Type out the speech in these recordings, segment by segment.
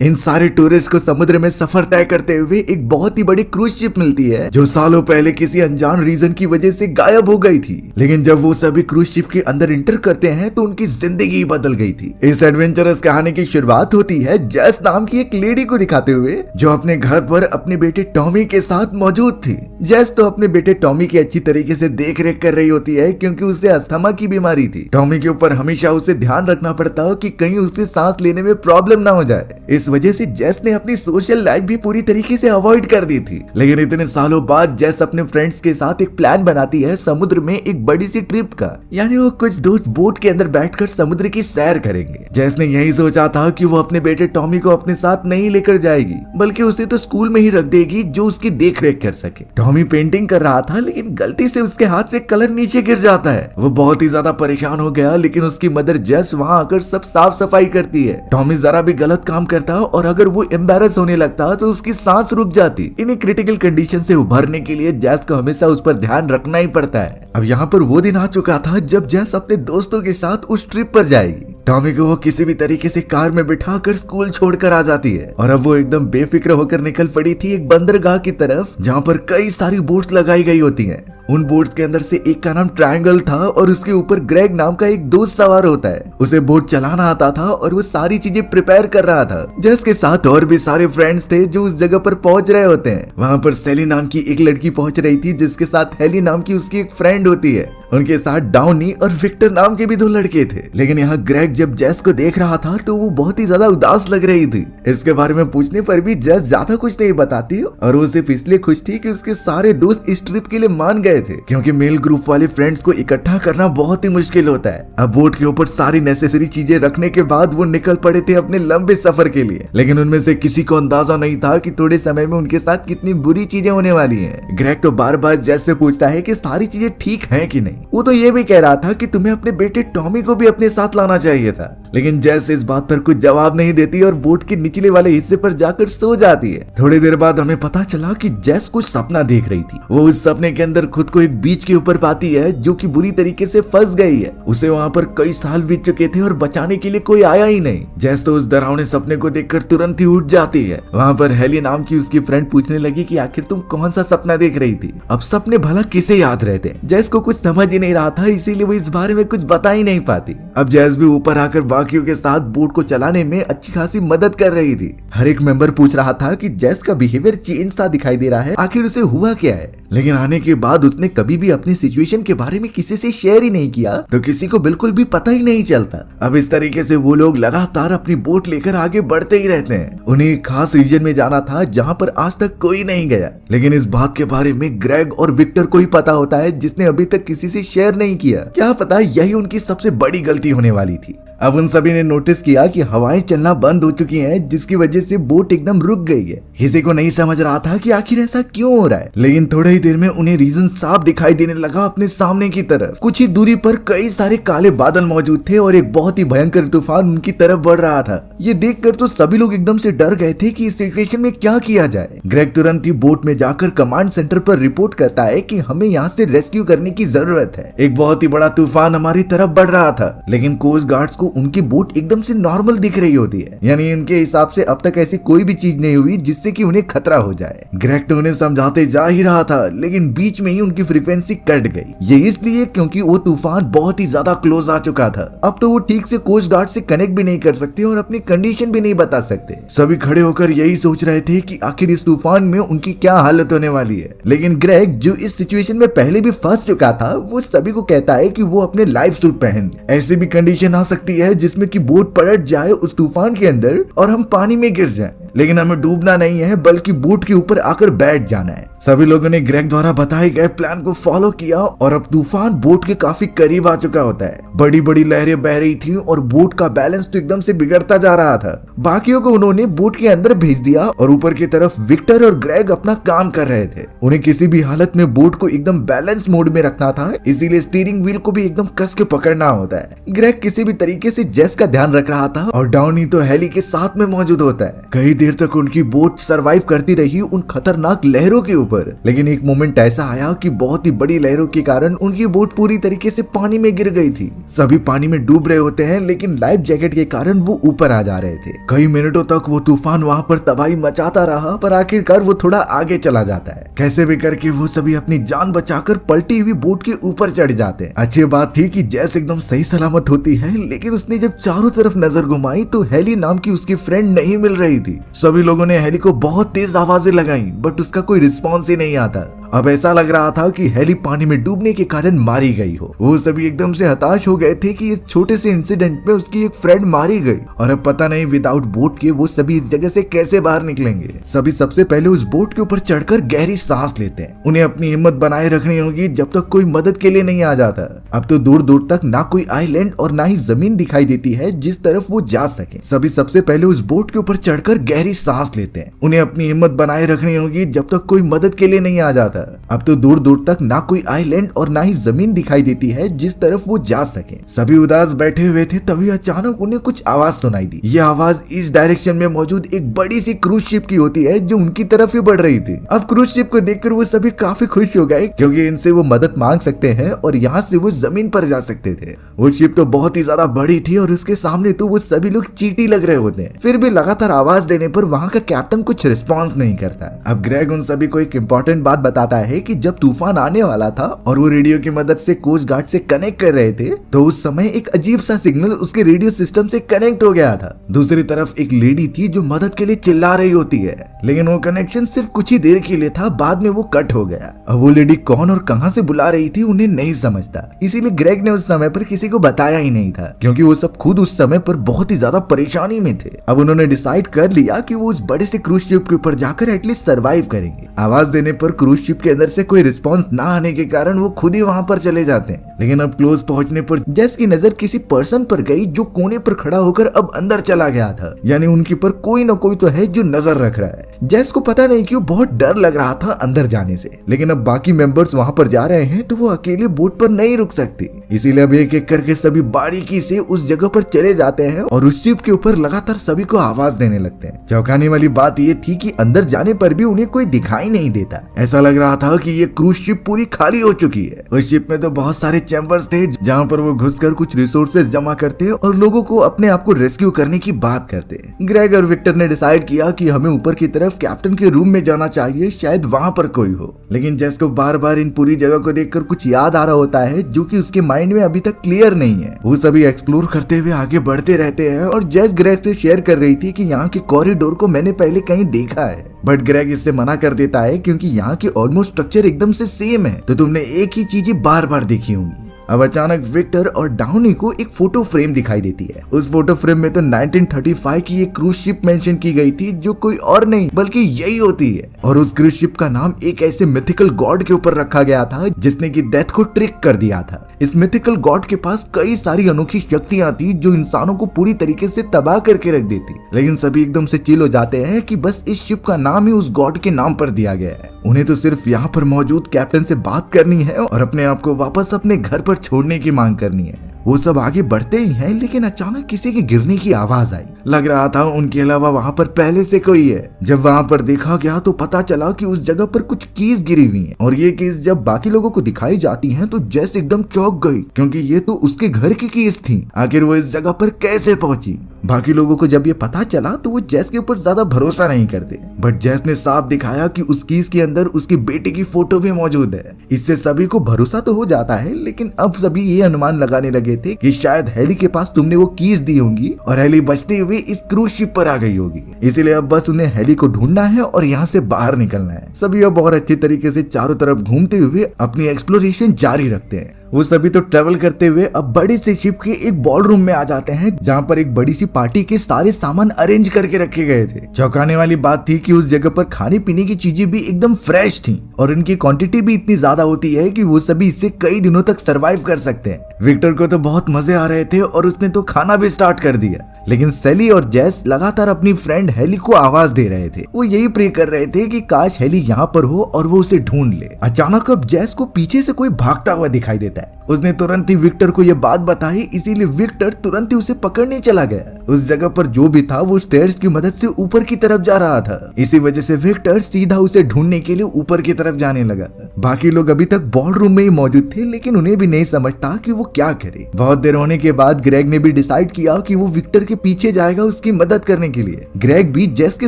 इन सारे टूरिस्ट को समुद्र में सफर तय करते हुए एक बहुत ही बड़ी क्रूज शिप मिलती है जो सालों पहले किसी अनजान रीजन की वजह से गायब हो गई थी। लेकिन जब वो सभी क्रूज शिप के अंदर इंटर करते हैं तो उनकी जिंदगी ही बदल गई थी। इस एडवेंचरस कहानी की शुरुआत होती है जेस नाम की एक लेडी को दिखाते हुए जो अपने घर पर अपने बेटे टॉमी के साथ मौजूद थी। जेस तो अपने बेटे टॉमी की अच्छी तरीके से देख रेख कर रही होती है क्योंकि उसे अस्थमा की बीमारी थी। टॉमी के ऊपर हमेशा उसे ध्यान रखना पड़ता हो कि कहीं उसे सांस लेने में प्रॉब्लम ना हो जाए। इस वजह से जेस ने अपनी सोशल लाइफ भी पूरी तरीके से अवॉइड कर दी थी। लेकिन इतने सालों बाद जेस अपने फ्रेंड्स के साथ एक प्लान बनाती है समुद्र में एक बड़ी सी ट्रिप का, यानी वो कुछ दोस्त बोट के अंदर बैठकर समुद्र की सैर करेंगे। जेस ने यही सोचा था कि वो अपने बेटे टॉमी को अपने साथ नहीं लेकर जाएगी बल्कि उसे तो स्कूल में ही रख देगी जो उसकी देख रेख कर सके। टॉमी पेंटिंग कर रहा था लेकिन गलती से उसके हाथ से कलर नीचे गिर जाता है। वो बहुत ही ज्यादा परेशान हो गया लेकिन उसकी मदर जेस वहाँ आकर सब साफ सफाई करती है। टॉमी जरा भी गलत काम करता और अगर वो एम्बैरस होने लगता तो उसकी सांस रुक जाती। इन्हें क्रिटिकल कंडीशन से उभरने के लिए जेस को हमेशा उस पर ध्यान रखना ही पड़ता है। अब यहाँ पर वो दिन आ चुका था जब जेस अपने दोस्तों के साथ उस ट्रिप पर जाएगी। टॉमी को वो किसी भी तरीके से कार में बिठाकर स्कूल छोड़कर आ जाती है और अब वो एकदम बेफिक्र होकर निकल पड़ी थी एक बंदरगाह की तरफ जहाँ पर कई सारी बोट्स लगाई गई होती हैं। उन बोट्स के अंदर से एक का नाम ट्रायंगल था और उसके ऊपर ग्रेग नाम का एक दोस्त सवार होता है। उसे बोट चलाना आता था और वो सारी चीजें प्रिपेयर कर रहा था। जेस के साथ और भी सारे फ्रेंड्स थे जो उस जगह पर पहुंच रहे होते हैं। वहाँ पर सेली नाम की एक लड़की पहुंच रही थी जिसके साथ हेली नाम की उसकी एक फ्रेंड होती है। उनके साथ डाउनी और विक्टर नाम के भी दो लड़के थे। लेकिन यहाँ ग्रेग जब जेस को देख रहा था तो वो बहुत ही ज्यादा उदास लग रही थी। इसके बारे में पूछने पर भी जेस ज्यादा कुछ नहीं बताती और वो सिर्फ इसलिए खुश थी कि उसके सारे दोस्त इस ट्रिप के लिए मान गए थे क्योंकि मेल ग्रुप वाले फ्रेंड्स को इकट्ठा करना बहुत ही मुश्किल होता है। अब बोट के ऊपर सारी नेसेसरी चीजें रखने के बाद वो निकल पड़े थे अपने लंबे सफर के लिए। लेकिन उनमें से किसी को अंदाजा नहीं था कि थोड़े समय में उनके साथ कितनी बुरी चीजें होने वाली हैं। ग्रेग तो बार बार जेस से पूछता है कि सारी चीजें ठीक हैं कि नहीं। वो तो ये भी कह रहा था कि तुम्हें अपने बेटे टॉमी को भी अपने साथ लाना चाहिए था। लेकिन जेस इस बात पर कुछ जवाब नहीं देती और बोट के निचले वाले हिस्से पर जाकर सो जाती है। थोड़ी देर बाद हमें पता चला कि जेस कुछ सपना देख रही थी। वो उस सपने के अंदर खुद को एक बीच के ऊपर पाती है जो कि बुरी तरीके से फंस गई है। उसे वहाँ पर कई साल बीत चुके थे और बचाने के लिए कोई आया ही नहीं। जेस तो उस डरावने सपने को देखकर तुरंत ही उठ जाती है। वहाँ पर हेली नाम की उसकी फ्रेंड पूछने लगी कि आखिर तुम कौन सा सपना देख रही थी। अब सपने भला किसे याद रहते। जेस को कुछ समझ ही नहीं रहा था इसीलिए वो इस बारे में कुछ बता ही नहीं पाती। अब जेस भी ऊपर आकर बाकियों के साथ बोट को चलाने में अच्छी खासी मदद कर रही थी। हर एक मेंबर पूछ रहा था कि जेस का बिहेवियर चेंज सा दिखाई दे रहा है, आखिर उसे हुआ क्या है। लेकिन आने के बाद उसने कभी भी अपनी सिचुएशन के बारे में किसी से शेयर ही नहीं किया तो किसी को बिल्कुल भी पता ही नहीं चलता। अब इस तरीके से वो लोग लगातार अपनी बोट लेकर आगे बढ़ते ही रहते हैं। उन्हें एक खास रीजन में जाना था जहाँ पर आज तक कोई नहीं गया। लेकिन इस बात के बारे में ग्रेग और विक्टर को ही पता होता है जिसने अभी तक किसी से शेयर नहीं किया। क्या पता यही उनकी सबसे बड़ी गलती होने वाली थी। अब उन सभी ने नोटिस किया कि हवाएं चलना बंद हो चुकी हैं जिसकी वजह से बोट एकदम रुक गई है। किसी को नहीं समझ रहा था कि आखिर ऐसा क्यों हो रहा है। लेकिन थोड़ी ही देर में उन्हें रीजन साफ दिखाई देने लगा। अपने सामने की तरफ कुछ ही दूरी पर कई सारे काले बादल मौजूद थे और एक बहुत ही भयंकर तूफान उनकी तरफ बढ़ रहा था। ये देखकर तो सभी लोग एकदम से डर गए थे कि इस सिचुएशन में क्या किया जाए। ग्रेग तुरंत ही बोट में जाकर कमांड सेंटर पर रिपोर्ट करता है कि हमें यहाँ से रेस्क्यू करने की जरूरत है। एक बहुत ही बड़ा तूफान हमारी तरफ बढ़ रहा था लेकिन कोस्ट गार्ड्स को उनकी बोट एकदम से नॉर्मल दिख रही होती है, यानी इनके हिसाब से अब तक ऐसी कोई भी चीज नहीं हुई जिससे कि उन्हें खतरा हो जाए। ग्रेग तो उन्हें समझाते जा ही रहा था लेकिन बीच में ही उनकी फ्रीक्वेंसी कट गई। ये इसलिए क्योंकि वो तूफान बहुत ही ज्यादा क्लोज आ चुका था। अब तो वो ठीक से कोस्ट गार्ड से कनेक्ट भी नहीं कर सकते और अपनी कंडीशन भी नहीं बता सकते। सभी खड़े होकर यही सोच रहे थे कि आखिर इस तूफान में उनकी क्या हालत होने वाली है। लेकिन ग्रेग जो इस सिचुएशन में पहले भी फंस चुका था वो सभी को कहता है कि वो अपने लाइफ सूट पहन। ऐसी भी कंडीशन आ सकती है जिसमें कि बोट पलट जाए उस तूफान के अंदर और हम पानी में गिर जाएं। लेकिन हमें डूबना नहीं है बल्कि बोट के ऊपर आकर बैठ जाना है। सभी लोगों ने ग्रेग द्वारा बताए गए प्लान को फॉलो किया और अब तूफान बोट के काफी करीब आ चुका होता है। बड़ी बड़ी लहरें बह रही थी और बोट का बैलेंस तो एकदम से बिगड़ता जा रहा था। बाकियों को उन्होंने बोट के अंदर भेज दिया और ऊपर की तरफ विक्टर और ग्रेग अपना काम कर रहे थे। उन्हें किसी भी हालत में बोट को एकदम बैलेंस मोड में रखना था, इसीलिए स्टीयरिंग व्हील को भी एकदम कस के पकड़ना होता है। ग्रेग किसी भी तरीके से जेस का ध्यान रख रहा था और डाउनी तो हेली के साथ में मौजूद होता है। कई देर तक उनकी बोट सरवाइव करती रही उन खतरनाक लहरों के ऊपर। लेकिन एक मोमेंट ऐसा आया कि बहुत ही बड़ी लहरों के कारण उनकी बोट पूरी तरीके से पानी में गिर गई थी। सभी पानी में डूब रहे होते हैं, लेकिन लाइफ जैकेट के कारण वो ऊपर आ जा रहे थे। कई मिनटों तक वो तूफान वहाँ पर तबाही मचाता रहा, पर आखिरकार वो थोड़ा आगे चला जाता है। कैसे भी करके वो सभी अपनी जान बचाकर पलटी हुई बोट के ऊपर चढ़ जाते हैं। अच्छी बात थी कि जैस एकदम सही सलामत होती है, लेकिन उसने जब चारों तरफ नजर घुमाई तो हेली नाम की उसकी फ्रेंड नहीं मिल रही थी। सभी लोगों ने हेली को बहुत तेज आवाजें लगाई, बट उसका कोई रिस्पॉन्स ही नहीं आता। अब ऐसा लग रहा था कि हेली पानी में डूबने के कारण मारी गई हो। वो सभी एकदम से हताश हो गए थे कि इस छोटे से इंसिडेंट में उसकी एक फ्रेंड मारी गई, और अब पता नहीं विदाउट बोट के वो सभी इस जगह से कैसे बाहर निकलेंगे। सभी सबसे पहले उस बोट के ऊपर चढ़कर गहरी सांस लेते हैं। उन्हें अपनी हिम्मत बनाए रखनी होगी जब तक कोई मदद के लिए नहीं आ जाता। अब तो दूर दूर तक ना कोई आइलैंड और ना ही जमीन दिखाई देती है जिस तरफ वो जा सके। सभी सबसे पहले उस बोट के ऊपर चढ़कर गहरी सांस लेते हैं। उन्हें अपनी हिम्मत बनाए रखनी होगी जब तक कोई मदद के लिए नहीं आ जाता। अब तो दूर दूर तक ना कोई आइलैंड और ना ही जमीन दिखाई देती है जिस तरफ वो जा सके। सभी उदास बैठे हुए थे, तभी अचानक उन्हें कुछ आवाज सुनाई दी। ये आवाज इस डायरेक्शन में मौजूद एक बड़ी सी क्रूज शिप की होती है जो उनकी तरफ ही बढ़ रही थी। अब क्रूज शिप को देखकर वो सभी काफी खुश हो गए, क्योंकि इनसे वो मदद मांग सकते हैं और यहाँ से वो जमीन पर जा सकते थे। वो शिप तो बहुत ही ज्यादा बड़ी थी और उसके सामने तो वो सभी लोग चींटी लग रहे होते हैं। फिर भी लगातार आवाज देने पर वहाँ का कैप्टन कुछ रिस्पॉन्स नहीं करता। अब ग्रेग उन सभी को एक इम्पोर्टेंट बात बताता है कि जब तूफान आने वाला था और वो रेडियो की मदद से कोस्ट गार्ड से कनेक्ट कर रहे थे, तो उस समय एक अजीब सा सिग्नल उसके रेडियो सिस्टम से कनेक्ट हो गया था। दूसरी तरफ एक लेडी थी जो मदद के लिए चिल्ला रही होती है, लेकिन वो कनेक्शन सिर्फ कुछ ही देर के लिए था, बाद में वो कट हो गया। अब वो लेडी कौन और कहां से बुला रही थी उन्हें नहीं समझता, इसीलिए ग्रेग ने उस समय पर किसी को बताया ही नहीं था, क्योंकि वो सब खुद उस समय पर बहुत ही ज्यादा परेशानी में थे। अब उन्होंने डिसाइड कर लिया कि वो उस बड़े से क्रूज शिप के ऊपर जाकर एटलीस्ट सरवाइव करेंगे। आवाज देने पर क्रूज शिप के अंदर से कोई रिस्पॉन्स ना आने के कारण वो खुद ही वहां पर चले जाते हैं। लेकिन अब क्लोज पहुंचने पर जेस की नजर किसी पर्सन पर गई जो कोने पर खड़ा होकर अब अंदर चला गया था, यानी उनके पर कोई ना कोई तो है जो नजर रख रहा है। जेस को पता नहीं क्यों बहुत डर लग रहा था अंदर जाने से, लेकिन अब बाकी मेंबर्स वहां पर जा रहे हैं तो वो अकेले बोट पर नहीं रुक सकती, इसीलिए अब एक एक करके सभी बारीकी से उस जगह पर चले जाते हैं और उस शिप के ऊपर लगातार सभी को आवाज देने लगते हैं। चौंकाने वाली बात ये थी कि अंदर जाने पर भी उन्हें कोई दिखाई नहीं देता। ऐसा लग रहा था कि ये क्रूज शिप पूरी खाली हो चुकी है। उस शिप में तो बहुत सारे चैम्बर्स थे जहाँ पर वो घुसकर कुछ रिसोर्सेज जमा करते और लोगों को अपने आप को रेस्क्यू करने की बात करते। ग्रेग और विक्टर ने डिसाइड किया कि हमें ऊपर की तरफ कैप्टन के रूम में जाना चाहिए, शायद वहाँ पर कोई हो। लेकिन जेस को बार बार इन पूरी जगह को देखकर कुछ याद आ रहा होता है जो कि उसके माइंड में अभी तक क्लियर नहीं है। वो सभी एक्सप्लोर करते हुए आगे बढ़ते रहते हैं और जेस ग्रेग से शेयर कर रही थी कि यहाँ के कॉरिडोर को मैंने पहले कहीं देखा है, बट ग्रेग इससे मना कर देता है क्योंकि यहाँ की ऑलमोस्ट स्ट्रक्चर एकदम से सेम है, तो तुमने एक ही चीजें बार बार देखी होंगी। अब अचानक विक्टर और डाउनी को एक फोटो फ्रेम दिखाई देती है। उस फोटो फ्रेम में तो 1935 की एक क्रूज शिप मेंशन की गई थी जो कोई और नहीं बल्कि यही होती है, और उस क्रूज शिप का नाम एक ऐसे मिथिकल गॉड के ऊपर रखा गया था जिसने की डेथ को ट्रिक कर दिया था। इस मिथिकल गॉड के पास कई सारी अनोखी शक्तियां थी जो इंसानों को पूरी तरीके से तबाह करके रख देती, लेकिन सभी एकदम से चिल हो जाते हैं कि बस इस शिप का नाम ही उस गॉड के नाम पर दिया गया है। उन्हें तो सिर्फ यहाँ पर मौजूद कैप्टन से बात करनी है और अपने आप को वापस अपने घर पर छोड़ने की मांग करनी है। वो सब आगे बढ़ते ही हैं, लेकिन अचानक किसी के गिरने की आवाज आई। लग रहा था उनके अलावा वहाँ पर पहले से कोई है। जब वहाँ पर देखा गया तो पता चला कि उस जगह पर कुछ कीज गिरी हुई हैं, और ये कीज जब बाकी लोगों को दिखाई जाती हैं तो जेस एकदम चौंक गई, क्योंकि ये तो उसके घर की कीज थी। आखिर वो इस जगह पर कैसे पहुंची? बाकी लोगों को जब ये पता चला तो वो जेस के ऊपर ज्यादा भरोसा नहीं करते, बट जेस ने साफ दिखाया कि उस कीज के अंदर उसकी बेटे की फोटो भी मौजूद है। इससे सभी को भरोसा तो हो जाता है, लेकिन अब सभी ये अनुमान लगाने लगे थे कि शायद हेली के पास तुमने वो कीज दी होंगी और हेली बचते हुए इस क्रूज शिप पर आ गई होगी, इसलिए अब बस उन्हें हेली को ढूंढना है और यहाँ से बाहर निकलना है। सभी अब बहुत अच्छे तरीके से चारों तरफ घूमते हुए अपनी एक्सप्लोरेशन जारी रखते हैं। वो सभी तो ट्रेवल करते हुए अब बड़ी सी शिप के एक बॉल रूम में आ जाते हैं, जहाँ पर एक बड़ी सी पार्टी के सारे सामान अरेंज करके रखे गए थे। चौंकाने वाली बात थी कि उस जगह पर खाने पीने की चीजें भी एकदम फ्रेश थी और इनकी क्वांटिटी भी इतनी ज्यादा होती है कि वो सभी इससे कई दिनों तक सरवाइव कर सकते हैं। विक्टर को तो बहुत मजे आ रहे थे और उसने तो खाना भी स्टार्ट कर दिया, लेकिन सेली और जेस लगातार अपनी फ्रेंड हेली को आवाज दे रहे थे। वो यही प्रे कर रहे थे कि काश हेली यहाँ पर हो और वो उसे ढूंढ ले। अचानक अब जेस को पीछे से कोई भागता हुआ दिखाई देता है। उसने तुरंत ही विक्टर को ये बात बताई, इसीलिए विक्टर तुरंत ही उसे पकड़ने चला गया। उस जगह पर जो भी था वो स्टेयर्स की मदद से ऊपर की तरफ जा रहा था। इसी वजह से विक्टर सीधा उसे ढूंढने के लिए ऊपर की तरफ जाने लगा। बाकी लोग अभी तक बॉल रूम में ही मौजूद थे, लेकिन उन्हें भी नहीं समझता कि वो क्या करे। बहुत देर होने के बाद ग्रेग ने भी डिसाइड किया कि वो विक्टर के पीछे जाएगा उसकी मदद करने के लिए। ग्रेग भी जेस के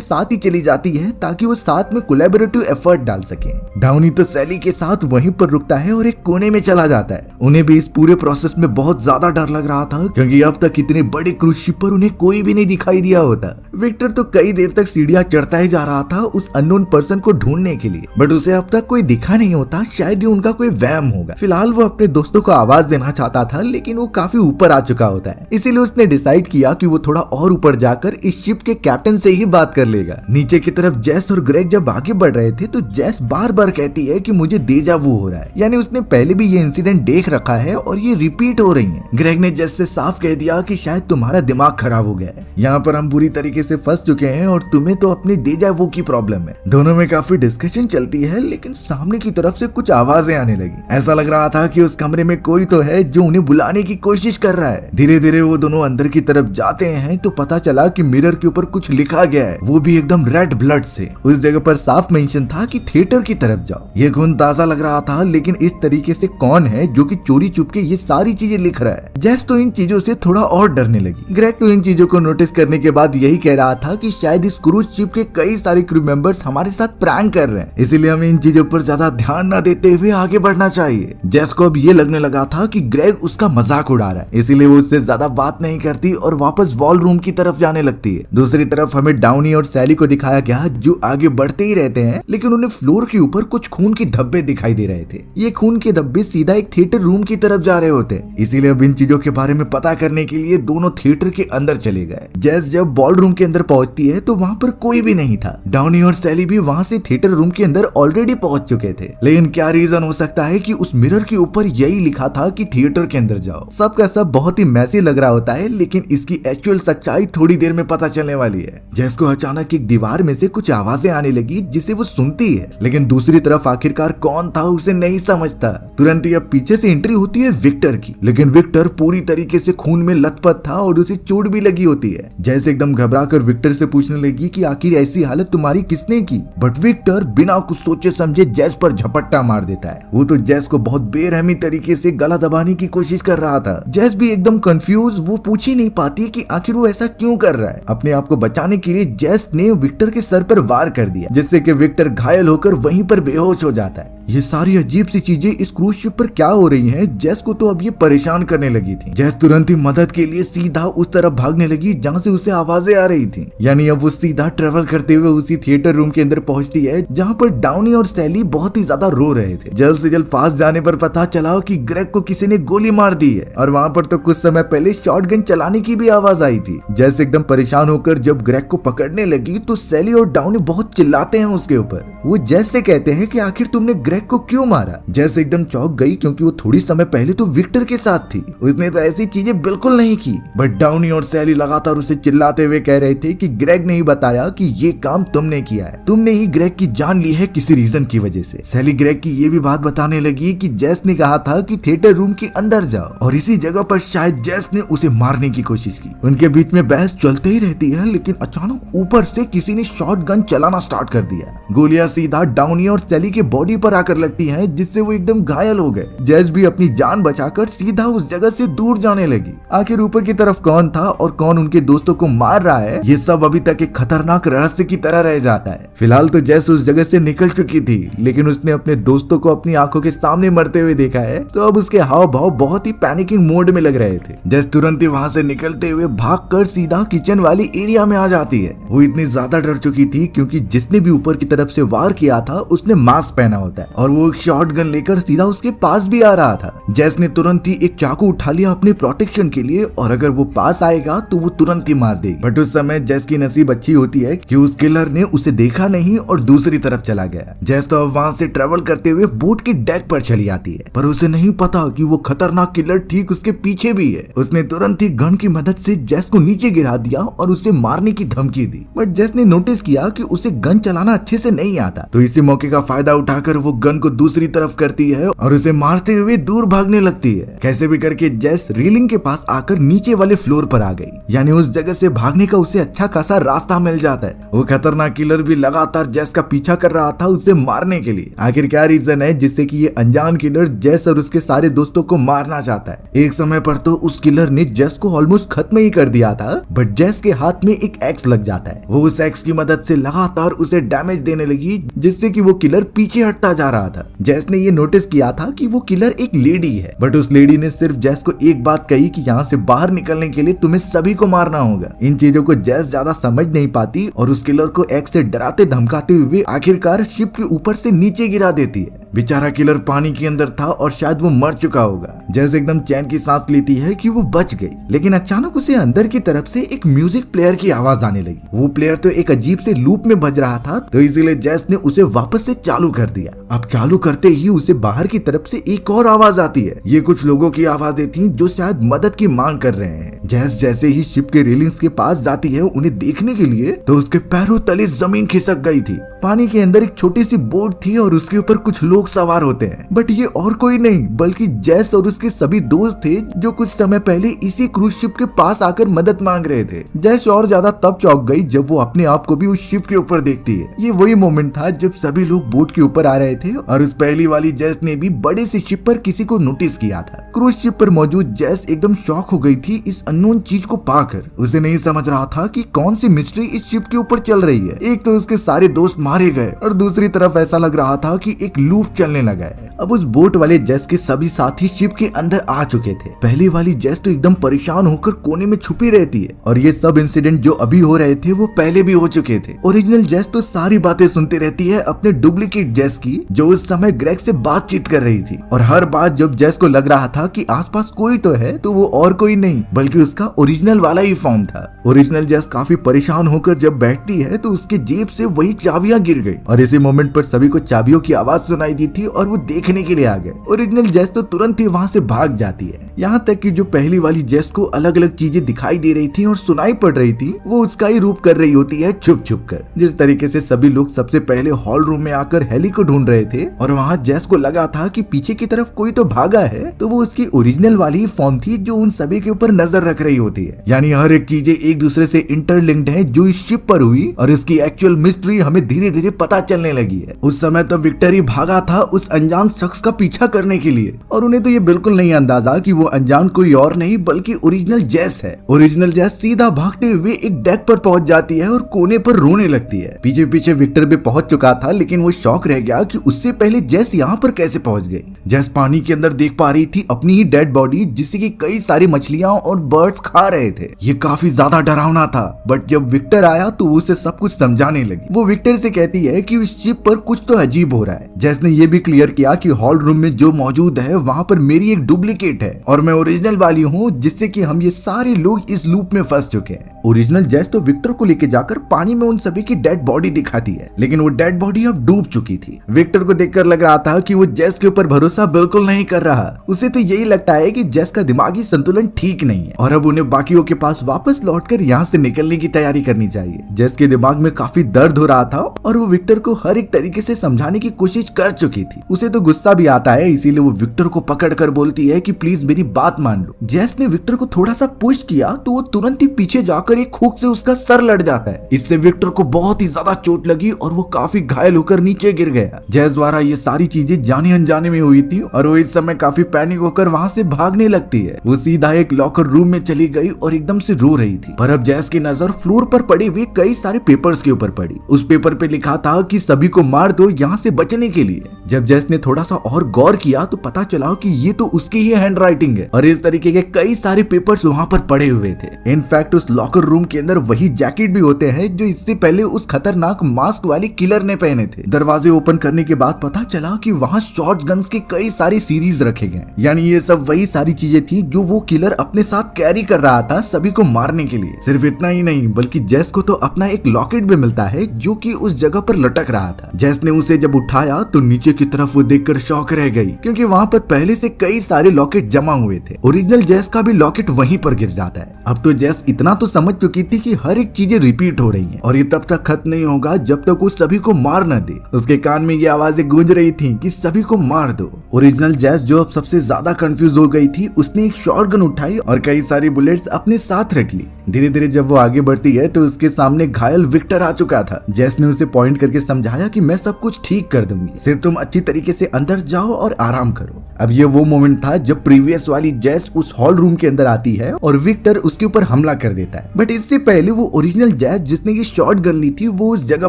साथ ही चली जाती है ताकि वो साथ में कोलैबोरेटिव एफर्ट डाल सके। डाउनी तो सैली के साथ वहीं पर रुकता है और एक कोने में चला जाता है। उन्हें भी इस पूरे प्रोसेस में बहुत ज्यादा डर लग रहा था, क्योंकि अब तक इतने बड़े क्रूज शिप पर उन्हें कोई भी नहीं दिखाई दिया होता। विक्टर तो कई देर तक सीढ़ियां चढ़ता ही जा रहा था उस अननोन पर्सन को ढूंढने के लिए, बट उसे अब तक कोई दिखा नहीं होता। शायद ये उनका कोई वहम होगा। फिलहाल वो अपने दोस्तों को आवाज देना चाहता था, लेकिन वो काफी ऊपर आ चुका होता है। इसीलिए उसने डिसाइड किया कि वो थोड़ा और ऊपर जाकर इस शिप के कैप्टन से ही बात कर लेगा। नीचे की तरफ जेस और ग्रेग जब आगे बढ़ रहे थे तो जेस बार बार कहती है कि मुझे डेजा वू हो रहा है, यानी उसने पहले भी ये इंसिडेंट देख रखा है और ये रिपीट हो रही है। ग्रेग ने जेस से साफ कह दिया कि शायद तुम्हारा दिमाग खराब हो गया है, यहाँ पर हम बुरी तरीके से फंस चुके हैं और तुम्हें तो अपनी डेजा वू की प्रॉब्लम है। दोनों में काफी डिस्कशन चलती है, लेकिन सामने की तरफ से कुछ आवाजें आने लगी। ऐसा लग रहा था कि उस कमरे में कोई तो है जो उन्हें बुलाने की कोशिश कर रहा है। धीरे धीरे वो दोनों अंदर की तरफ जाते हैं तो पता चला कि मिरर के ऊपर कुछ लिखा गया है, वो भी एकदम रेड ब्लड से। उस जगह पर साफ मेंशन था कि थिएटर की तरफ जाओ। ये खून ताजा लग रहा था, लेकिन इस तरीके से कौन है जो कि चोरी चुपके ये सारी चीजें लिख रहा है। जेस तो इन चीजों से थोड़ा और डरने लगी। ग्रेग तो इन चीजों को नोटिस करने के बाद यही कह रहा था कि शायद इस क्रूज शिप के कई सारे क्रू मेंबर्स हमारे साथ प्रैंक कर रहे हैं, इसीलिए हमें इन चीजों पर ज्यादा ध्यान न देते हुए आगे बढ़ना चाहिए। जेस को अब ये लगने लगा था कि ग्रेग उसका मजाक उड़ा रहा है, इसीलिए वो उससे ज्यादा बात नहीं करती और वापस वॉल रूम की तरफ जाने लगती है। दूसरी तरफ हमें डाउनी और सैली को दिखाया गया जो आगे बढ़ते ही रहते हैं, लेकिन उन्हें फ्लोर के ऊपर कुछ खून के धब्बे दिखाई दे रहे थे। ये खून के धब्बे सीधा एक थिएटर रूम की तरफ जा रहे होते, इसीलिए अब इन चीजों के बारे में पता करने के लिए दोनों थिएटर के अंदर चले गए। जेस जब बॉल रूम के अंदर पहुंचती है तो वहाँ पर कोई भी नहीं था। डाउनी और सैली भी वहाँ से थिएटर रूम के अंदर ऑलरेडी पहुंच चुके थे, लेकिन क्या रीजन हो सकता है कि उस मिरर के ऊपर यही लिखा था कि थिएटर के अंदर जाओ। सबका सब बहुत ही मैसी लग रहा होता है, लेकिन इसकी एक्चुअल सच्चाई थोड़ी देर में पता चलने वाली है। जेस को अचानक एक दीवार में से कुछ आवाजें आने लगी जिसे वो सुनती है, लेकिन दूसरी तरफ आखिरकार कौन था उसे नहीं समझता। तुरंत ही अब पीछे से एंट्री होती है विक्टर की, लेकिन विक्टर पूरी तरीके से खून में लथपथ था और उसे चोट भी लगी होती है। जेस एकदम घबरा कर विक्टर से पूछने लगी कि आखिर ऐसी हालत तुम्हारी किसने की, बट विक्टर बिना कुछ सोचे समझे जेस पर झपट्टा मार देता है। वो तो जेस को बहुत बेरहमी तरीके से गला दबाने की कोशिश कर रहा था। जेस भी एकदम कंफ्यूज, वो पूछ ही नहीं पाती कि आखिर वो ऐसा क्यों कर रहा है। अपने आप को बचाने के लिए जेस ने विक्टर के सर पर वार कर दिया, जिससे कि विक्टर घायल होकर वहीं पर बेहोश हो जाता है। ये सारी अजीब सी चीजें इस क्रूज शिप पर क्या हो रही हैं, जेस को तो अब ये परेशान करने लगी थी। जेस तुरंत ही मदद के लिए सीधा उस तरफ भागने लगी जहाँ से उसे आवाजें आ रही थी, यानी अब वो सीधा ट्रेवल करते हुए उसी थिएटर रूम के अंदर पहुंचती है जहाँ पर डाउनी और सैली बहुत ही ज्यादा रो रहे थे। जल्द से जल्द पास जाने पर पता चला कि ग्रेग को किसी ने गोली मार दी है, और वहाँ पर तो कुछ समय पहले शॉटगन चलाने की भी आवाज आई थी। जेस एकदम परेशान होकर जब ग्रेग को पकड़ने लगी तो सैली और डाउनी बहुत चिल्लाते हैं उसके ऊपर। वो जेस से कहते हैं कि आखिर तुमने ग्रेग को क्यों मारा। जेस एकदम चौंक गई, क्योंकि वो थोड़ी समय पहले तो विक्टर के साथ थी, उसने तो ऐसी चीजें बिल्कुल नहीं की। बट डाउनी और सैली लगातार उसे चिल्लाते हुए कह रहे थे कि ग्रेग ने ही बताया कि ये काम तुमने किया है, तुमने ही ग्रेग की जान ली है किसी रीजन की वजह से। सैली ग्रेग की ये भी बात बताने लगी कि जेस ने कहा था कि थिएटर रूम के अंदर जाओ, और इसी जगह पर शायद जेस ने उसे मारने की कोशिश की। उनके बीच में बहस चलते ही रहती है, लेकिन अचानक ऊपर से किसी ने शॉटगन चलाना स्टार्ट कर दिया। गोलियां सीधा डाउनी और सैली के बॉडी पर आकर लगती हैं, जिससे वो एकदम घायल हो गए। जेस भी अपनी जान बचाकर सीधा उस जगह से दूर जाने लगी। आखिर ऊपर की तरफ कौन था और कौन उनके दोस्तों को मार रहा है, ये सब अभी तक एक खतरनाक रहस्य की तरह रह जाता है। फिलहाल तो जेस उस जगह से निकल चुकी थी, लेकिन उसने अपने दोस्तों को अपनी आंखों के सामने मरते हुए देखा है, तो अब उसके हाव भाव बहुत ही पैनिकिंग मोड में लग रहे थे। जेस तुरंत ही वहाँ से निकलते हुए भागकर सीधा किचन वाली एरिया में आ जाती है। वो इतनी ज्यादा डर चुकी थी क्योंकि जिसने भी ऊपर की तरफ से वार किया था उसने मास्क पहना होता है, और वो एक शॉटगन लेकर सीधा उसके पास भी आ रहा था। जेस ने तुरंत ही एक चाकू उठा लिया अपने प्रोटेक्शन के लिए, और अगर वो पास आएगा तो वो तुरंत ही मार देगी। बट उस समय जेस की नसीब अच्छी होती है कि उस किलर ने उसे देखा नहीं और दूसरी तरफ चला गया। जेस तो अब वहाँ से ट्रेवल करते हुए बोट के डेक पर चली आती है, पर उसे नहीं पता कि वो खतरनाक किलर ठीक उसके पीछे भी है। उसने तुरंत ही गन की मदद से जेस को नीचे गिरा दिया और उसे मारने की धमकी दी। बट जेस ने नोटिस किया कि उसे गन चलाना अच्छे से नहीं आता, तो इसी मौके का फायदा उठाकर वो गन को दूसरी तरफ करती है और उसे मारते हुए दूर भागने लगती है। कैसे भी करके जेस रेलिंग के पास आकर नीचे वाले फ्लोर पर आ गई, यानी उस जगह से भागने का उसे अच्छा खासा रास्ता मिल जाता है। वो खतरनाक किलर भी लगातार जेस का पीछा कर रहा था उसे मारने के लिए। आखिर क्या रीजन है जिससे कि ये अनजान किलर जेस और उसके सारे दोस्तों को मारना चाहता है? एक समय पर तो उस किलर ने जेस को ऑलमोस्ट खत्म ही कर दिया था, बट जेस के हाथ में एक एक्स लग जाता है। वो उस एक्स की मदद से लगातार उसे डैमेज देने लगी, जिससे कि वो किलर पीछे हटता जा रहा था। जेस ने ये नोटिस किया था कि वो किलर एक लेडी है, बट उस लेडी ने सिर्फ जेस को एक बात कही कि यहाँ से बाहर निकलने के लिए तुम्हें सभी को मारना होगा। इन चीजों को जेस ज्यादा समझ नहीं पाती और उस किलर को एक्स से डराते धमकाते हुए आखिरकार शिप के ऊपर से नीचे गिरा देती है। बेचारा किलर पानी के अंदर था और शायद वो मर चुका होगा। जेस एकदम चैन की सांस लेती है कि वो बच गई, लेकिन अचानक उसे अंदर की तरफ से एक म्यूजिक प्लेयर की आवाज आने लगी। वो प्लेयर तो एक अजीब से लूप में बज रहा था, तो इसीलिए जेस ने उसे वापस से चालू कर दिया। अब चालू करते ही उसे बाहर की तरफ से एक और आवाज आती है। ये कुछ लोगों की आवाजें थी जो शायद मदद की मांग कर रहे हैं। जेस जैसे ही शिप के रेलिंग्स के पास जाती है उन्हें देखने के लिए, तो उसके पैरों तले जमीन खिसक गई थी। पानी के अंदर एक छोटी सी बोट थी और उसके ऊपर कुछ लोग सवार होते हैं, बट ये और कोई नहीं बल्कि जेस और उसके सभी दोस्त थे जो कुछ समय पहले इसी क्रूज शिप के पास आकर मदद मांग रहे थे। जेस और ज्यादा तब चौंक गई जब वो अपने आप को भी उस शिप के ऊपर देखती है। ये वही मोमेंट था जब सभी लोग बोट के ऊपर आ रहे थे और उस पहली वाली जेस ने भी बड़े से शिप पर किसी को नोटिस किया था। क्रूज शिप पर मौजूद जेस एकदम शॉक हो गई थी इस अननोन चीज को पाकर। उसे नहीं समझ रहा था कि कौन सी मिस्ट्री इस शिप के ऊपर चल रही है। एक तो उसके सारे दोस्त मारे गए और दूसरी तरफ ऐसा लग रहा था कि एक लूप चलने लगा है। अब उस बोट वाले जेस के सभी साथी शिप के अंदर आ चुके थे। पहली वाली जेस तो एकदम परेशान होकर कोने में छुपी रहती है और ये सब इंसिडेंट जो अभी हो रहे थे वो पहले भी हो चुके थे। ओरिजिनल जेस तो सारी बातें सुनती रहती है अपने डुप्लीकेट जेस की, जो उस समय ग्रेग से बातचीत कर रही थी। और हर बार जब जेस को लग रहा था कि आसपास कोई तो है, तो वो और कोई नहीं बल्कि उसका ओरिजिनल वाला ही फॉर्म था। ओरिजिनल जेस काफी परेशान होकर जब बैठती है तो उसके जेब से वही चाबियां गिर गई और इसी मोमेंट पर सभी को चाबियों की आवाज सुनाई दी थी और वो देखने के लिए आ गए। ओरिजिनल जेस तो तुरंत ही वहाँ से भाग जाती है। यहाँ तक कि जो पहली वाली जेस को अलग अलग चीजें दिखाई दे रही थी और सुनाई पड़ रही थी, वो उसका ही रूप कर रही होती है छुप छुप कर। जिस तरीके से सभी लोग सबसे पहले हॉल रूम में आकर हेली को ढूंढ रहे थे और वहाँ जेस को लगा था कि पीछे की तरफ कोई तो भागा है, तो वो उसकी ओरिजिनल वाली ही फॉर्म थी जो उन सभी के ऊपर नजर रख रही होती है। यानी हर एक चीजें एक दूसरे से इंटरलिंक्ड है जो इस शिप पर हुई और इसकी एक्चुअल मिस्ट्री हमें धीरे धीरे पता चलने लगी है। उस समय तो विक्टर ही भागा था उस अनजान शख्स का पीछा करने के लिए और उन्हें तो ये बिल्कुल नहीं अंदाजा कि वो अनजान कोई और नहीं बल्कि ओरिजिनल जेस है। ओरिजिनल जेस सीधा भागते हुए एक डेक पर पहुंच जाती है और कोने पर रोने लगती है। पीछे पीछे विक्टर भी पहुंच चुका था, लेकिन वो शॉक रह गया कि उससे पहले जेस यहाँ पर कैसे पहुंच गई। जेस पानी के अंदर देख पा रही थी अपनी ही डेड बॉडी जिससे कि कई सारी मछलियां और बर्ड्स खा रहे थे। ये काफी ज्यादा डरावना था, बट जब विक्टर आया तो उसे सब कुछ समझाने लगी। वो विक्टर से कहती है कि इस शिप पर कुछ तो अजीब हो रहा है। जेस ने ये भी क्लियर किया कि हॉल रूम में जो मौजूद है वहाँ पर मेरी एक डुप्लीकेट है और मैं ओरिजिनल वाली हूँ, जिससे कि हम ये सारे लोग इस लूप में फंस चुके हैं। ओरिजिनल जेस तो विक्टर को लेके जाकर पानी में उन सभी की डेड बॉडी दिखाती है, लेकिन वो डेड बॉडी अब डूब चुकी थी। विक्टर को देखकर लग रहा था कि वो जेस के ऊपर भरोसा बिल्कुल नहीं कर रहा। उसे तो यही लगता है कि जेस का दिमागी संतुलन ठीक नहीं है और अब उन्हें बाकियों के पास वापस लौटकर यहाँ से निकलने की तैयारी करनी चाहिए। जेस के दिमाग में काफी दर्द हो रहा था और वो विक्टर को हर एक तरीके से समझाने की कोशिश कर चुकी थी। उसे तो गुस्सा भी आता है, इसीलिए वो विक्टर को पकड़कर बोलती है कि प्लीज मेरी बात मान लो। जेस ने विक्टर को थोड़ा सा पुश किया तो वो तुरंत ही पीछे जाकर एक हुक से उसका सर लड़ जाता है। इससे विक्टर को बहुत ही ज्यादा चोट लगी और वो काफी घायल होकर नीचे गिर गया। जेस द्वारा ये सारी चीजें जाने अनजाने में हुई थी और वो इस समय काफी पैनिक होकर वहाँ से भागने लगती है। वो सीधा एक लॉकर रूम में चली गई और एकदम से रो रही थी। पर अब जेस की नजर फ्लोर पर पड़े हुए कई सारे पेपर्स के ऊपर पड़ी। उस पेपर पे लिखा था कि सभी को मार दो यहाँ से बचने के लिए। जब जेस ने थोड़ा सा और गौर किया तो पता चला कि ये तो उसकी ही हैंड राइटिंग है और इस तरीके के कई सारे पेपर्स वहाँ पर पड़े हुए थे। इनफैक्ट उस लॉकर रूम के अंदर वही जैकेट भी होते हैं जो इससे पहले उस खतरनाक मास्क वाले किलर ने पहने थे। दरवाजे ओपन करने के बाद पता चला कि वहाँ शॉर्ट गन्स के कई सारी सीरीज रखे गए, यानी ये सब वही सारी चीजें थी जो वो किलर अपने साथ कैरी कर रहा था सभी को मारने के लिए। सिर्फ इतना ही नहीं बल्कि जेस को तो अपना एक लॉकेट भी मिलता है जो कि उस जगह पर लटक रहा था। जेस ने उसे जब उठाया तो नीचे की तरफ वो देखकर देखकर शॉक रह गई, क्योंकि वहाँ पर पहले से कई सारे लॉकेट जमा हुए थे। ओरिजिनल जेस का भी लॉकेट वहीं पर गिर जाता है। अब तो जेस इतना तो समझ चुकी थी कि हर एक चीजें रिपीट हो रही हैं और ये तब तक खत्म नहीं होगा जब तक वो सभी को मार न दे। उसके कान में ये आवाजें गूंज रही थी कि सभी को मार दो। ओरिजिनल जेस जो अब सबसे ज्यादा कंफ्यूज हो गई थी, उसने एक शॉटगन उठाई और कई सारी बुलेट्स अपने साथ रख ली। धीरे धीरे जब वो आगे बढ़ती है तो उसके सामने घायल विक्टर आ चुका था। जेस ने उसे पॉइंट करके समझाया कि मैं सब कुछ ठीक कर दूंगी, सिर्फ तुम अच्छी तरीके से अंदर जाओ और आराम करो। अब ये वो मोमेंट था जब प्रीवियस वाली जेस उस हॉल रूम के अंदर आती है और विक्टर उसके ऊपर हमला कर देता है। बट इससे पहले वो ओरिजिनल जेस जिसने ये शॉट गन ली थी वो उस जगह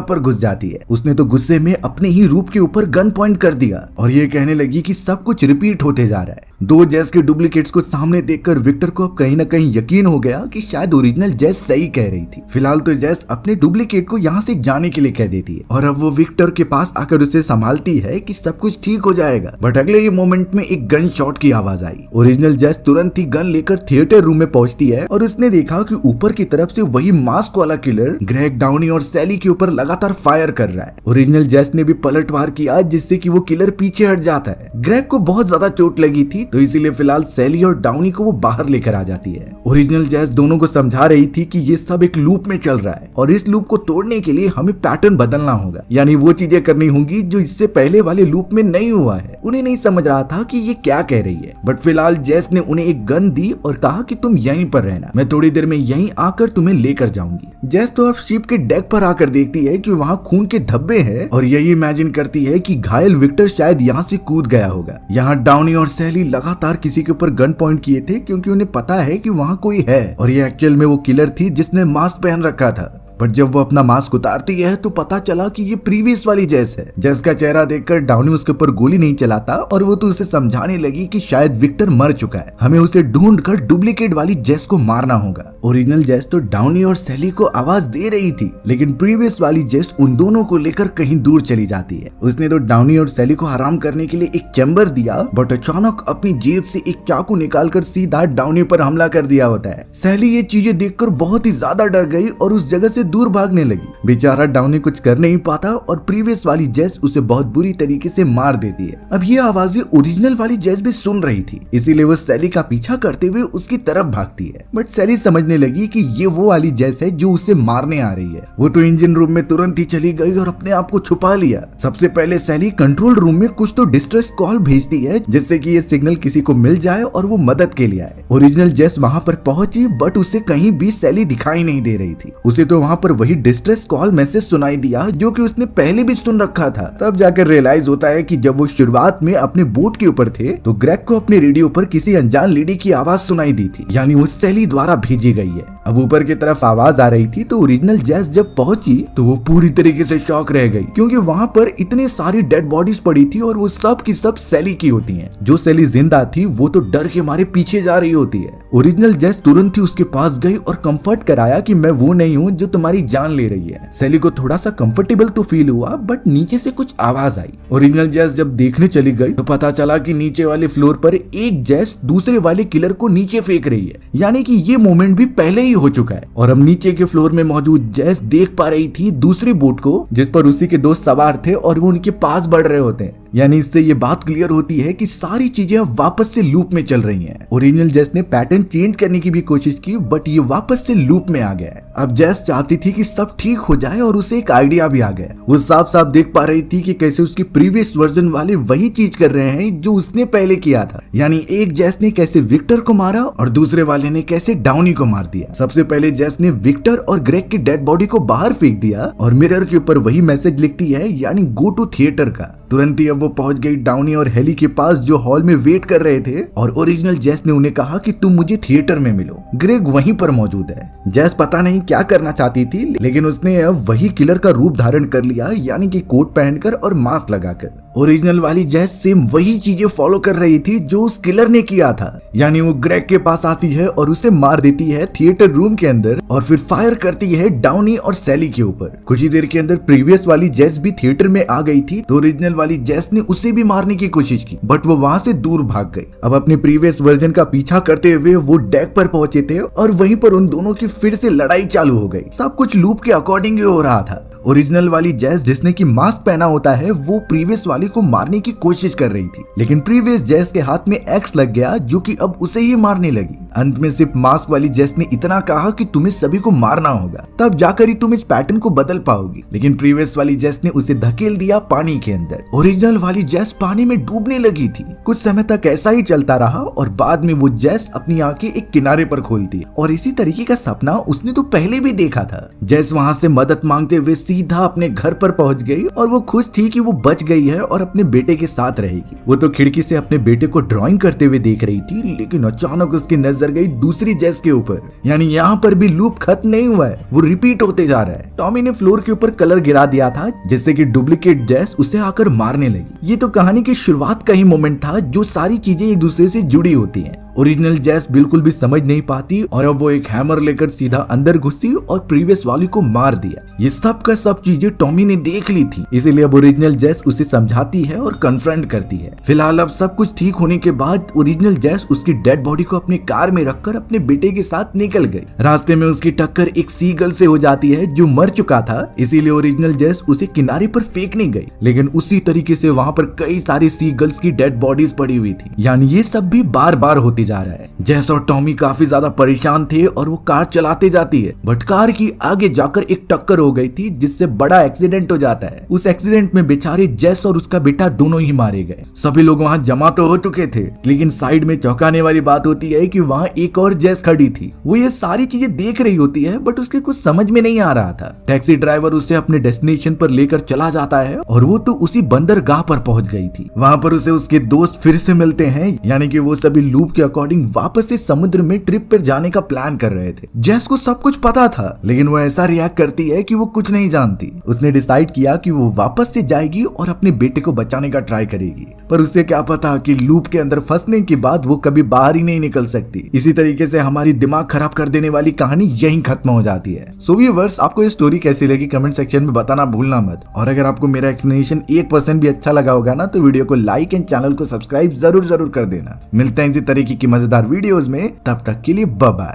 पर घुस जाती है। उसने तो गुस्से में अपने ही रूप के ऊपर गन पॉइंट कर दिया और ये कहने लगी कि सब कुछ रिपीट होते जा रहा है। दो जेस के डुप्लीकेट्स को सामने देखकर विक्टर को अब कहीं न कहीं यकीन हो गया कि शायद ओरिजिनल जेस सही कह रही थी। फिलहाल तो जेस अपने डुप्लीकेट को यहाँ से जाने के लिए कह देती है और अब वो विक्टर के पास आकर उसे संभालती है कि सब कुछ ठीक हो जाएगा। बट अगले ही मोमेंट में एक गन शॉट की आवाज आई। ओरिजिनल जेस तुरंत ही गन लेकर थिएटर रूम में पहुंचती है और उसने देखा कि ऊपर की तरफ से वही मास्क वाला किलर ग्रेग डाउनी और सैली के ऊपर लगातार फायर कर रहा है। ओरिजिनल जेस ने भी पलटवार किया जिससे कि वो किलर पीछे हट जाता है। ग्रेग को बहुत ज्यादा चोट लगी थी तो इसीलिए फिलहाल सैली और डाउनी को वो बाहर लेकर आ जाती है। ओरिजिनल जेस दोनों को समझा रही थी कि ये सब एक लूप में चल रहा है और इस लूप को तोड़ने के लिए हमें पैटर्न बदलना होगा, यानी वो चीजें करनी होंगी जो इससे पहले वाले लूप में नहीं हुआ है। उन्हें नहीं समझ रहा था कि ये क्या कह रही है, बट फिलहाल जेस ने उन्हें एक गन दी और कहा कि तुम यहीं पर रहना, मैं थोड़ी देर में यहीं आकर तुम्हें लेकर जाऊंगी। जेस तो अब शिप के डेक पर आकर देखती है कि वहाँ खून के धब्बे हैं और यही इमेजिन करती है कि घायल विक्टर शायद यहाँ से कूद गया होगा। यहाँ डाउनी और सैली लगातार किसी के ऊपर गन पॉइंट किए थे क्योंकि उन्हें पता है कि वहाँ कोई है और ये एक्चुअल में वो किलर थी जिसने मास्क पहन रखा था। बट जब वो अपना मास्क उतारती है तो पता चला कि ये प्रीवियस वाली जेस है। जेस का चेहरा देखकर डाउनी उसके ऊपर गोली नहीं चलाता और वो तो उसे समझाने लगी कि शायद विक्टर मर चुका है, हमें उसे ढूंढकर डुप्लीकेट वाली जेस को मारना होगा। ओरिजिनल जेस तो डाउनी और सैली को आवाज दे रही थी, लेकिन प्रीवियस वाली जेस उन दोनों को लेकर कहीं दूर चली जाती है। उसने तो डाउनी और सैली को आराम करने के लिए एक चैम्बर दिया, बट अचानक अपनी जेब से एक चाकू निकालकर सीधा डाउनी पर हमला कर दिया होता है। सैली ये चीजें देखकर बहुत ही ज्यादा डर गई और उस जगह से दूर भागने लगी। बेचारा डाउनी कुछ कर नहीं पाता और प्रीवियस वाली जेस उसे बहुत बुरी तरीके से मार देती है। अब ये आवाजें ओरिजिनल वाली जेस भी सुन रही थी, इसीलिए वो सैली का पीछा करते हुए उसकी तरफ भागती है। बट सैली समझने लगी कि ये वो वाली जेस है जो उसे मारने आ रही है। वो तो इंजन रूम में तुरंत ही चली गई और अपने आप को छुपा लिया। सबसे पहले सैली कंट्रोल रूम में कुछ तो डिस्ट्रेस कॉल भेजती है जिससे कि ये सिग्नल किसी को मिल जाए और वो मदद के लिए आए। ओरिजिनल जेस वहाँ पर पहुंची, बट उसे कहीं भी सैली दिखाई नहीं दे रही थी। उसे तो वहाँ पर वही डिस्ट्रेस कॉल मैसेज सुनाई दिया जो कि उसने पहले भी सुन रखा था। तब जाकर रियलाइज होता है कि जब वो शुरुआत में अपने बोट के ऊपर थे तो ग्रेग को अपने रेडियो पर किसी अनजान लेडी की आवाज सुनाई दी थी, यानी वो सैली द्वारा भेजी गई है। अब ऊपर की तरफ आवाज आ रही थी तो ओरिजिनल जेस जब पहुंची तो वो पूरी तरीके से शॉक रह गई, क्योंकि वहाँ पर इतनी सारी डेड बॉडीज पड़ी थी और वो सब की सब सैली की होती हैं। जो सैली जिंदा थी वो तो डर के मारे पीछे जा रही होती है। ओरिजिनल जेस तुरंत ही उसके पास गई और कंफर्ट कराया कि मैं वो नहीं हूँ जो तुम्हारी जान ले रही है। सैली को थोड़ा सा कंफर्टेबल तो फील हुआ, बट नीचे से कुछ आवाज आई। ओरिजिनल जेस जब देखने चली गई तो पता चला कि नीचे वाले फ्लोर पर एक जेस दूसरे वाले किलर को नीचे फेंक रही है, यानी कि ये मोमेंट भी पहले ही हो चुका है। और अब नीचे के फ्लोर में मौजूद जेस देख पा रही थी दूसरी बोट को जिस पर उसी के दोस्त सवार थे और वो उनके पास बढ़ रहे होते हैं, यानी इससे ये बात क्लियर होती है कि सारी चीजें अब वापस से लूप में चल रही हैं। ओरिजिनल जेस ने पैटर्न चेंज करने की भी कोशिश की, बट ये वापस से लूप में आ गया है। अब जेस चाहती थी कि सब ठीक हो जाए और उसे एक आइडिया भी आ गया। वो साफ साफ देख पा रही थी कि कैसे उसकी प्रीवियस वर्जन वाले वही चीज कर रहे हैं जो उसने पहले किया था, यानी एक जेस ने कैसे विक्टर को मारा और दूसरे वाले ने कैसे डाउनी को मार दिया। सबसे पहले जेस ने विक्टर और ग्रेग की डेड बॉडी को बाहर फेंक दिया और मिरर के ऊपर वही मैसेज लिखती है, यानी गो टू थिएटर का। तुरंत ही अब वो पहुंच गई डाउनी और हेली के पास जो हॉल में वेट कर रहे थे और ओरिजिनल जेस ने उन्हें कहा कि तुम मुझे थिएटर में मिलो। ग्रेग वहीं पर मौजूद है। जेस पता नहीं क्या करना चाहती थी, लेकिन उसने अब वही किलर का रूप धारण कर लिया, यानी कि कोट पहनकर और मास्क लगाकर। ओरिजिनल वाली जेस सेम वही चीजें फॉलो कर रही थी जो उस किलर ने किया था, यानी वो ग्रेग के पास आती है और उसे मार देती है थिएटर रूम के अंदर और फिर फायर करती है डाउनी और सैली के ऊपर। कुछ ही देर के अंदर प्रीवियस वाली जेस भी थिएटर में आ गई थी तो ओरिजिनल वाली जेस ने उसे भी मारने की कोशिश की, बट वो वहां से दूर भाग गई। अब अपने प्रीवियस वर्जन का पीछा करते हुए वो डेक पर पहुंचे थे और वहीं पर उन दोनों की फिर से लड़ाई चालू हो गई। सब कुछ लूप के अकॉर्डिंग ही हो रहा था। ओरिजिनल वाली जेस जिसने की मास्क पहना होता है वो प्रीवियस वाली को मारने की कोशिश कर रही थी, लेकिन प्रीवियस जेस के हाथ में एक्स लग गया जो कि अब उसे ही मारने लगी। अंत में सिर्फ मास्क वाली जेस ने इतना कहा कि तुम्हें सभी को मारना होगा, तब जाकर ही तुम इस पैटर्न को बदल पाओगी। लेकिन प्रीवियस वाली जेस ने उसे धकेल दिया पानी के अंदर। ओरिजिनल वाली जेस पानी में डूबने लगी थी। कुछ समय तक ऐसा ही चलता रहा और बाद में वो जेस अपनी आंखें एक किनारे पर खोलती और इसी तरीके का सपना उसने तो पहले भी देखा था। जेस वहाँ से मदद मांगते हुए सीधा अपने घर पर पहुंच गई और वो खुश थी कि वो बच गई है और अपने बेटे के साथ रहेगी। वो तो खिड़की से अपने बेटे को ड्राइंग करते हुए देख रही थी, लेकिन अचानक उसकी नजर गई दूसरी जेस के ऊपर। यानी यहाँ पर भी लूप खत्म नहीं हुआ है, वो रिपीट होते जा रहा है। टॉमी ने फ्लोर के ऊपर कलर गिरा दिया था जिससे कि डुप्लीकेट जेस उसे आकर मारने लगी। ये तो कहानी की शुरुआत का ही मोमेंट था जो सारी चीजें एक दूसरे से जुड़ी होती हैं। ओरिजिनल जेस बिल्कुल भी समझ नहीं पाती और अब वो एक हैमर लेकर सीधा अंदर घुसी और प्रीवियस वाली को मार दिया। ये सब का सब चीजें टॉमी ने देख ली थी, इसीलिए अब ओरिजिनल जेस उसे समझाती है और कन्फ्रंट करती है। फिलहाल अब सब कुछ ठीक होने के बाद ओरिजिनल जेस उसकी डेड बॉडी को अपनी कार में रखकर अपने बेटे के साथ निकल गई। रास्ते में उसकी टक्कर एक सीगल से हो जाती है जो मर चुका था, इसीलिए ओरिजिनल जेस उसे किनारे पर फेंकने गई। लेकिन उसी तरीके से वहाँ पर कई सारी सीगल्स की डेड बॉडीज पड़ी हुई थी। यानी ये सब भी बार बार होती जा रहा है। जेस और टॉमी काफी ज्यादा परेशान थे और वो कार चलाते जाती है, बट कार की आगे जाकर एक टक्कर हो गई थी जिससे बड़ा एक्सीडेंट हो जाता है। उस एक्सीडेंट में बेचारे जेस और उसका बेटा दोनों ही मारे गए। सभी लोग वहाँ जमा तो हो चुके थे, लेकिन साइड में चौंकाने वाली बात होती है कि वहाँ एक और जेस खड़ी थी। वो ये सारी चीजें देख रही होती है, बट उसके कुछ समझ में नहीं आ रहा था। टैक्सी ड्राइवर उसे अपने डेस्टिनेशन पर लेकर चला जाता है और वो तो उसी बंदरगाह पर पहुंच गई थी। वहाँ पर उसे उसके दोस्त फिर से मिलते हैं, यानी कि वो सभी लूप के अकॉर्डिंग वापस से समुद्र में ट्रिप पर जाने का प्लान कर रहे थे। जेस को सब कुछ पता था, लेकिन वो ऐसा रिएक्ट करती है कि वो कुछ नहीं जानती। उसने डिसाइड किया कि वो वापस से जाएगी और अपने बेटे को बचाने का ट्राई करेगी, पर उसे क्या पता कि लूप के अंदर फंसने के बाद वो कभी बाहर ही नहीं निकल सकती। इसी तरीके से हमारी दिमाग खराब कर देने वाली कहानी यहीं खत्म हो जाती है। सो व्यूअर्स, आपको ये स्टोरी कैसी लगी कमेंट सेक्शन में बताना भूलना मत। और अगर आपको मेरा एक्सप्लेनेशन 1% भी अच्छा लगा होगा ना, तो वीडियो को लाइक एंड चैनल को सब्सक्राइब जरूर कर देना। मिलते हैं इसी तरीके की मजेदार वीडियोस में, तब तक के लिए बाय बाय।